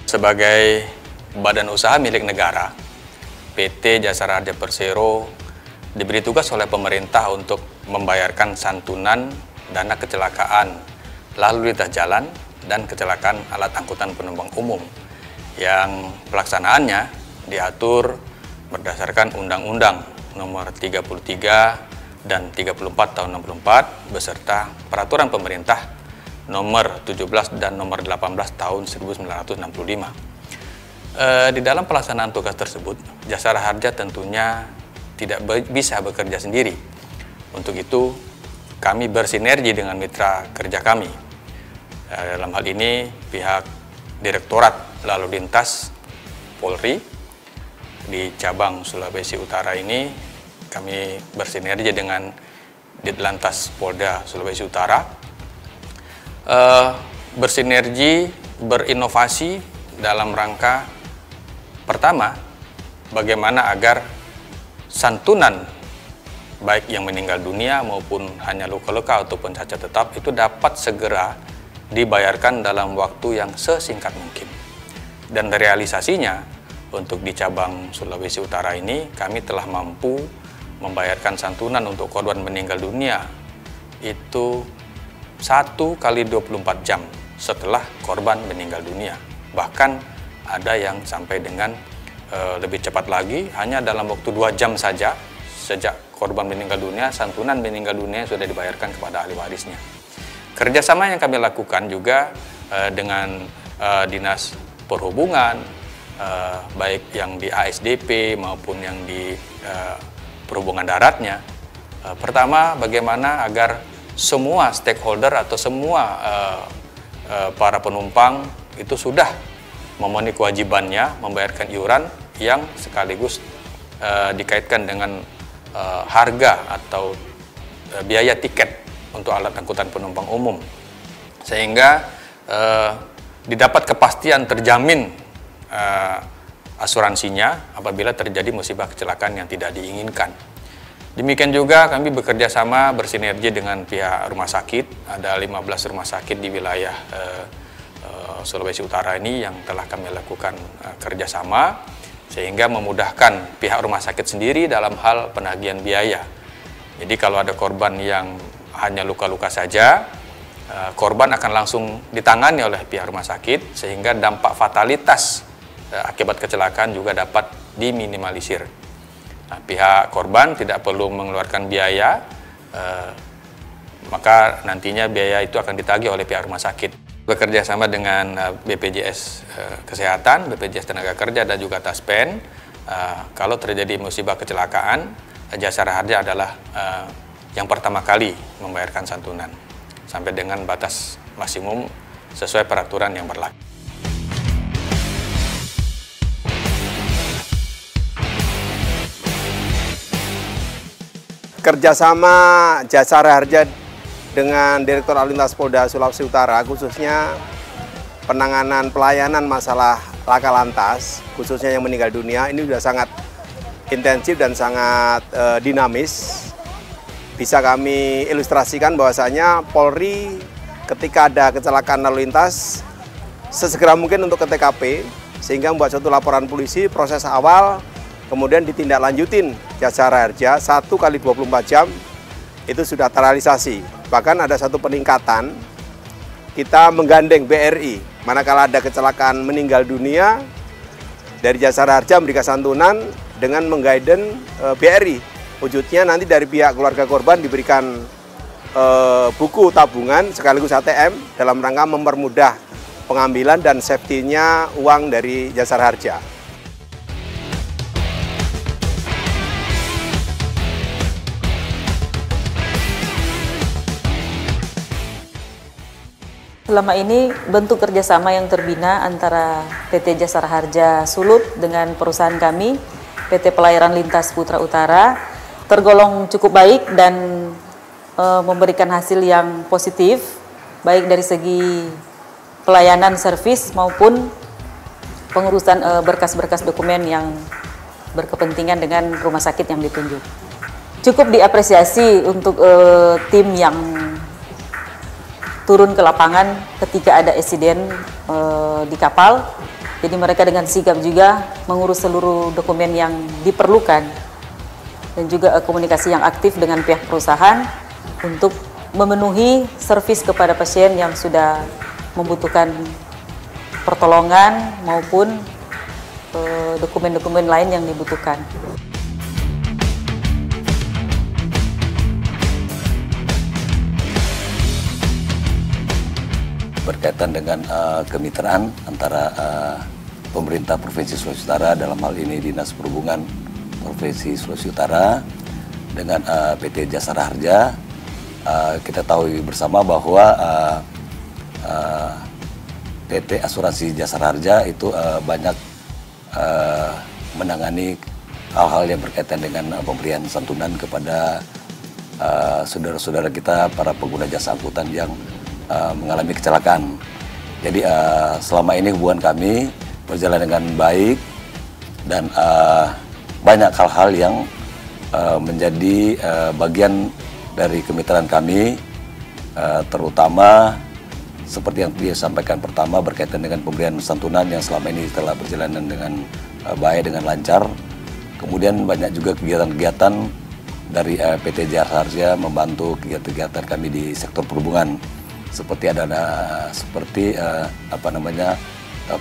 Sebagai badan usaha milik negara, PT Jasara Harja Persero diberi tugas oleh pemerintah untuk membayarkan santunan dana kecelakaan lalu lintas jalan dan kecelakaan alat angkutan penumpang umum yang pelaksanaannya diatur berdasarkan Undang-Undang Nomor 33 dan 34 Tahun 64 beserta Peraturan Pemerintah Nomor 17 dan Nomor 18 Tahun 1965. Di dalam pelaksanaan tugas tersebut, Jasara Harja tentunya tidak bisa bekerja sendiri. Untuk itu, kami bersinergi dengan mitra kerja kami. Dalam hal ini, pihak Direktorat Lalu Lintas Polri di cabang Sulawesi Utara ini, kami bersinergi dengan Ditlantas Polda Sulawesi Utara, bersinergi, berinovasi dalam rangka pertama, bagaimana agar santunan baik yang meninggal dunia maupun hanya luka-luka ataupun cacat tetap itu dapat segera dibayarkan dalam waktu yang sesingkat mungkin. Dan realisasinya untuk di cabang Sulawesi Utara ini kami telah mampu membayarkan santunan untuk korban meninggal dunia itu 1 kali 24 jam setelah korban meninggal dunia. Bahkan ada yang sampai dengan lebih cepat lagi, hanya dalam waktu 2 jam saja sejak korban meninggal dunia, santunan meninggal dunia sudah dibayarkan kepada ahli warisnya. Kerjasama yang kami lakukan juga dengan Dinas Perhubungan, baik yang di ASDP maupun yang di perhubungan daratnya. Pertama, bagaimana agar semua stakeholder atau semua para penumpang itu sudah memenuhi kewajibannya membayarkan iuran yang sekaligus dikaitkan dengan harga atau biaya tiket untuk alat angkutan penumpang umum, sehingga didapat kepastian terjamin asuransinya apabila terjadi musibah kecelakaan yang tidak diinginkan. Demikian juga kami bekerja sama bersinergi dengan pihak rumah sakit. Ada 15 rumah sakit di wilayah Sulawesi Utara ini yang telah kami lakukan kerjasama, sehingga memudahkan pihak rumah sakit sendiri dalam hal penagihan biaya. Jadi kalau ada korban yang hanya luka-luka saja, korban akan langsung ditangani oleh pihak rumah sakit, sehingga dampak fatalitas akibat kecelakaan juga dapat diminimalisir. Nah, pihak korban tidak perlu mengeluarkan biaya, maka nantinya biaya itu akan ditagih oleh pihak rumah sakit. Bekerja sama dengan BPJS Kesehatan, BPJS Tenaga Kerja, dan juga Taspen, kalau terjadi musibah kecelakaan, Jasara Harja adalah yang pertama kali membayarkan santunan sampai dengan batas maksimum sesuai peraturan yang berlaku. Kerjasama Jasara Harja dengan Direktur Lalu Lintas Polda Sulawesi Utara, khususnya penanganan pelayanan masalah laka lantas, khususnya yang meninggal dunia, ini sudah sangat intensif dan sangat dinamis. Bisa kami ilustrasikan bahwasanya Polri ketika ada kecelakaan lalu lintas, sesegera mungkin untuk ke TKP, sehingga membuat suatu laporan polisi, proses awal, kemudian ditindaklanjutin Jasara Harja 1 kali 24 jam, itu sudah terrealisasi. Bahkan ada satu peningkatan, kita menggandeng BRI, manakala ada kecelakaan meninggal dunia, dari Jasara Harja memberikan santunan dengan menggaiden BRI. Wujudnya nanti dari pihak keluarga korban diberikan buku tabungan sekaligus ATM dalam rangka mempermudah pengambilan dan safety-nya uang dari Jasara Harja. Selama ini bentuk kerjasama yang terbina antara PT Jasara Harja Sulut dengan perusahaan kami, PT Pelayaran Lintas Putra Utara, tergolong cukup baik dan memberikan hasil yang positif, baik dari segi pelayanan servis maupun pengurusan berkas-berkas dokumen yang berkepentingan dengan rumah sakit yang ditunjuk. Cukup diapresiasi untuk tim yang turun ke lapangan ketika ada insiden di kapal, Jadi mereka dengan sigap juga mengurus seluruh dokumen yang diperlukan dan juga komunikasi yang aktif dengan pihak perusahaan untuk memenuhi servis kepada pasien yang sudah membutuhkan pertolongan maupun dokumen-dokumen lain yang dibutuhkan. Berkaitan dengan kemitraan antara pemerintah Provinsi Sulawesi Utara, dalam hal ini Dinas Perhubungan Provinsi Sulawesi Utara dengan PT Jasara Harja, kita tahu bersama bahwa PT Asuransi Jasara Harja itu banyak menangani hal-hal yang berkaitan dengan pemberian santunan kepada saudara-saudara kita, para pengguna jasa angkutan yang mengalami kecelakaan. Jadi selama ini hubungan kami berjalan dengan baik dan banyak hal-hal yang menjadi bagian dari kemitraan kami, terutama seperti yang disampaikan pertama berkaitan dengan pemberian santunan yang selama ini telah berjalan dengan baik, dengan lancar. Kemudian banyak juga kegiatan-kegiatan dari PT Jasara Harja membantu kegiatan-kegiatan kami di sektor perhubungan. Seperti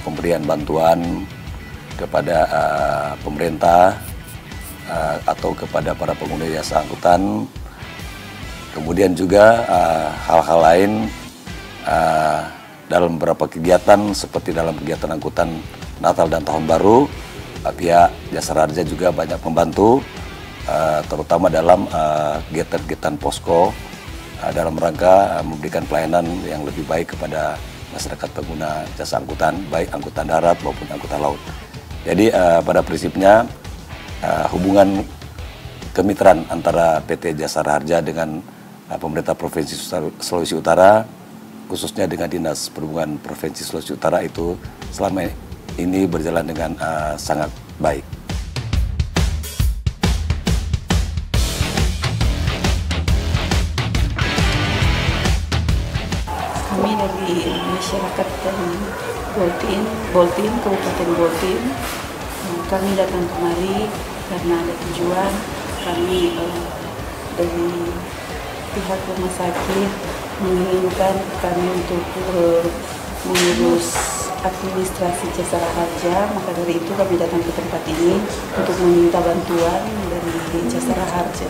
pemberian bantuan kepada pemerintah atau kepada para pengguna jasa angkutan. Kemudian juga hal-hal lain dalam beberapa kegiatan, seperti dalam kegiatan angkutan Natal dan Tahun Baru, pihak Jasara Harja juga banyak membantu, terutama dalam kegiatan-kegiatan posko dalam rangka memberikan pelayanan yang lebih baik kepada masyarakat pengguna jasa angkutan, baik angkutan darat maupun angkutan laut. Jadi pada prinsipnya hubungan kemitraan antara PT Jasara Harja dengan pemerintah Provinsi Sulawesi Utara, khususnya dengan Dinas Perhubungan Provinsi Sulawesi Utara, itu selama ini berjalan dengan sangat baik. Kami dari masyarakat dari Boltin, Kabupaten Boltin, kami datang kemari karena ada tujuan. Kami dari pihak rumah sakit menginginkan kami untuk mengurus administrasi Jasara Harja, maka dari itu kami datang ke tempat ini untuk meminta bantuan dari Jasara Harja.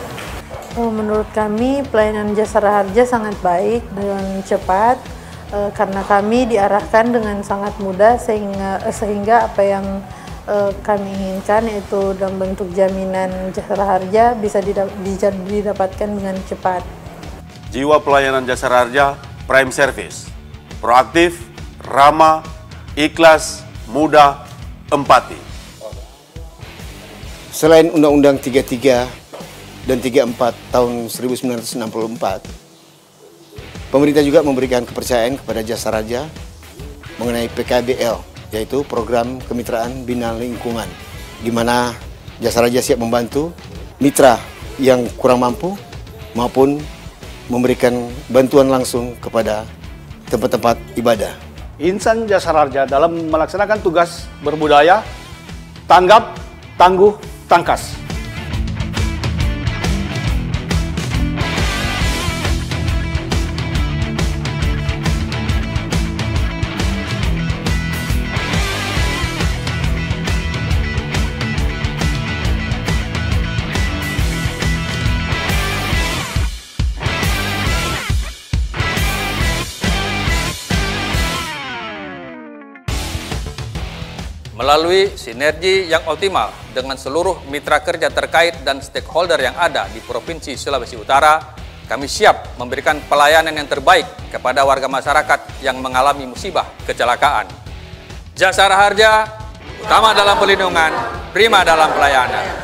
Menurut kami pelayanan Jasara Harja sangat baik dan cepat, karena kami diarahkan dengan sangat mudah sehingga apa yang kami inginkan, yaitu dalam bentuk jaminan Jasara Harja, bisa didapatkan dengan cepat. Jiwa pelayanan Jasara Harja Prime Service, proaktif, ramah, ikhlas, mudah, empati. Selain Undang-Undang 33 dan 34 tahun 1964, pemerintah juga memberikan kepercayaan kepada Jasara Harja mengenai PKBL, yaitu Program Kemitraan Bina Lingkungan, di mana Jasara Harja siap membantu mitra yang kurang mampu maupun memberikan bantuan langsung kepada tempat-tempat ibadah. Insan Jasara Harja dalam melaksanakan tugas berbudaya, tanggap, tangguh, tangkas. Melalui sinergi yang optimal dengan seluruh mitra kerja terkait dan stakeholder yang ada di Provinsi Sulawesi Utara, kami siap memberikan pelayanan yang terbaik kepada warga masyarakat yang mengalami musibah kecelakaan. Jasara Harja, utama dalam perlindungan, prima dalam pelayanan.